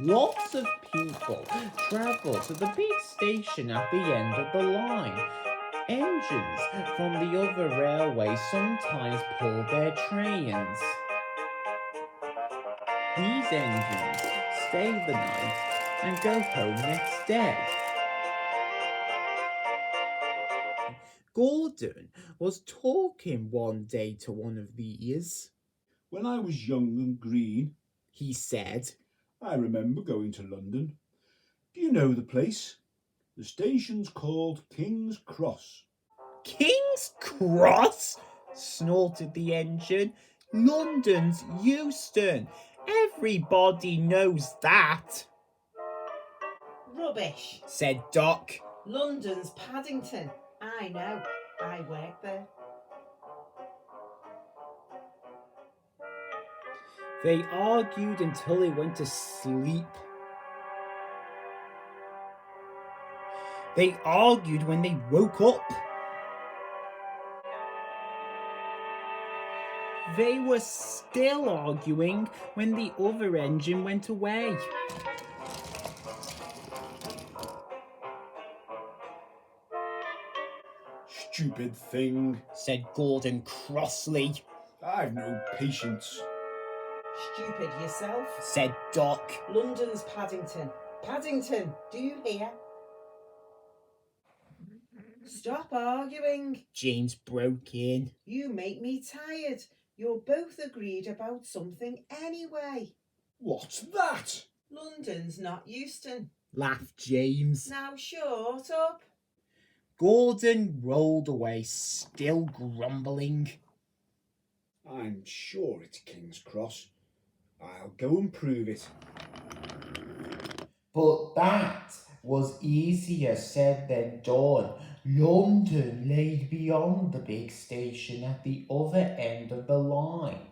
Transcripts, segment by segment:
Lots of people travel to the big station at the end of the line. Engines from the other railways sometimes pull their trains. These engines stay the night and go home next day. Gordon was talking one day to one of these. When I was young and green, He said, I remember going to London. Do you know the place? The station's called King's Cross. King's Cross? Snorted the engine. London's Euston. Everybody knows that, Rubbish, said Doc. London's Paddington. I know, I work there. They argued until they went to sleep. They argued when they woke up. They were still arguing when the other engine went away. Stupid thing, said Gordon crossly. I've no patience. Stupid yourself, said Doc. London's Paddington. Paddington, do you hear? Stop arguing. James broke in. You make me tired. You're both agreed about something anyway. What's that? London's not Euston, laughed James. Now shut up. Gordon rolled away, still grumbling. I'm sure it's King's Cross. I'll go and prove it. But that was easier said than done. London lay beyond the big station at the other end of the line.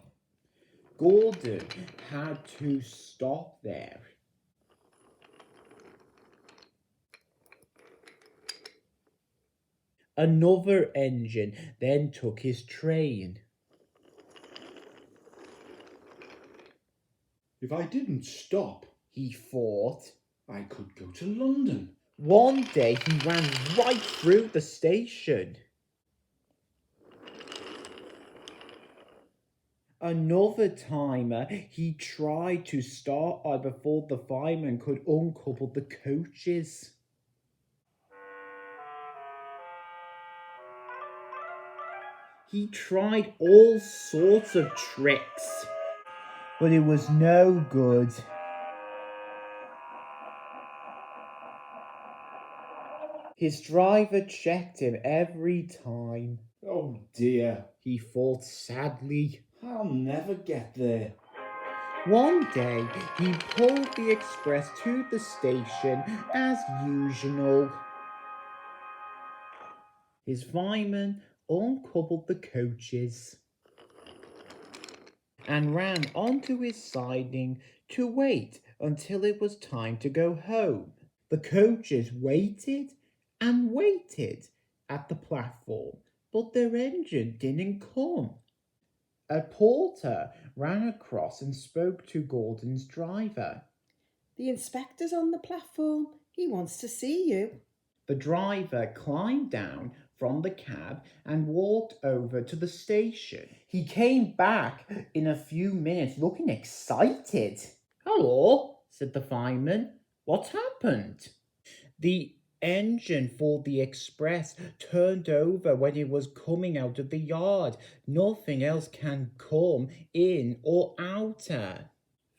Gordon had to stop there. Another engine then took his train. If I didn't stop, he thought, I could go to London. One day he ran right through the station. Another timer, he tried to start before the fireman could uncouple the coaches. He tried all sorts of tricks, but it was no good. His driver checked him every time. Oh dear, he thought sadly. I'll never get there. One day, he pulled the express to the station as usual. His fireman uncoupled the coaches and ran onto his siding to wait until it was time to go home. The coaches waited and waited at the platform, but their engine didn't come. A porter ran across and spoke to Gordon's driver. The inspector's on the platform. He wants to see you. The driver climbed down from the cab and walked over to the station. He came back in a few minutes looking excited. Hello, said the fireman. What's happened? The engine for the express turned over when it was coming out of the yard. Nothing else can come in or out.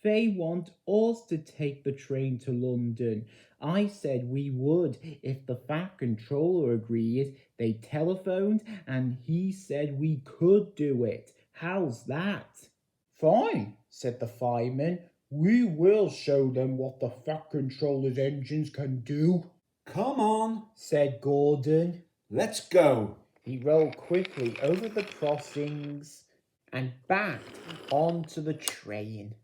They want us to take the train to London. I said we would if the Fat Controller agreed. They telephoned and he said we could do it. How's that? Fine, said the fireman. We will show them what the Fat Controller's engines can do. Come on, said Gordon. Let's go. He rolled quickly over the crossings and backed onto the train.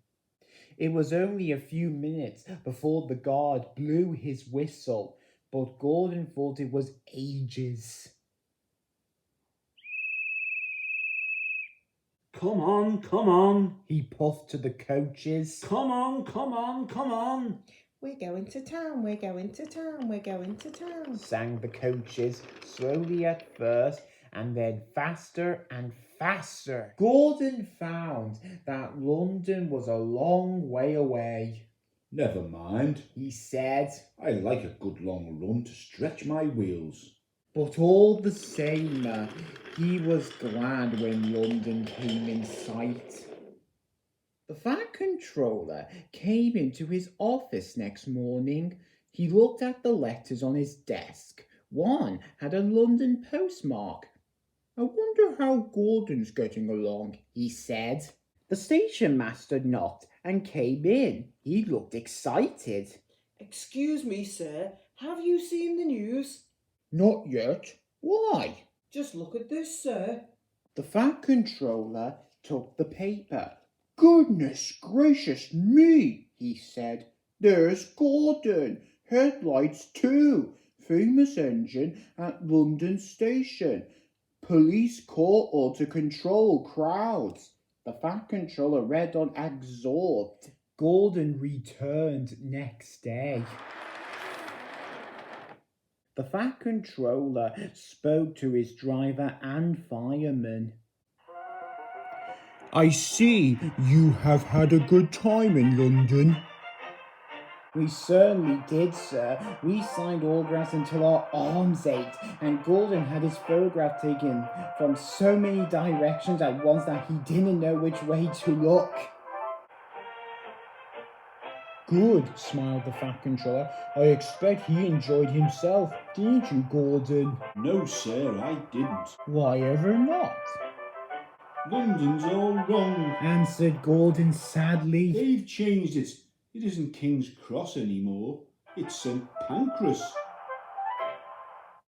It was only a few minutes before the guard blew his whistle, but Gordon thought it was ages. Come on, come on. He puffed to the coaches. Come on, come on, come on. We're going to town, we're going to town, we're going to town. Sang the coaches, slowly at first, and then faster and faster. Gordon found that London was a long way away. Never mind. He said, I like a good long run to stretch my wheels. but all the same, he was glad when London came in sight. The Fat Controller came into his office next morning. He looked at the letters on his desk. One had a London postmark. I wonder how Gordon's getting along, he said. The Stationmaster knocked and came in. He looked excited. Excuse me, sir, have you seen the news? Not yet. Why? Just look at this, sir. The Fat Controller took the paper. Goodness gracious me, he said. There's Gordon. Headlights too. Famous engine at London Station. Police call to control crowds. The Fat Controller read on absorbed. Gordon returned next day. The Fat Controller spoke to his driver and fireman. I see you have had a good time in London. We certainly did, sir. We signed autographs until our arms ached, and Gordon had his photograph taken from so many directions at once that he didn't know which way to look. Good, smiled the Fat Controller. I expect he enjoyed himself, didn't you, Gordon? No, sir, I didn't. Why ever not? London's all wrong. Answered Gordon sadly. They've changed it. It isn't King's Cross anymore. It's St. Pancras.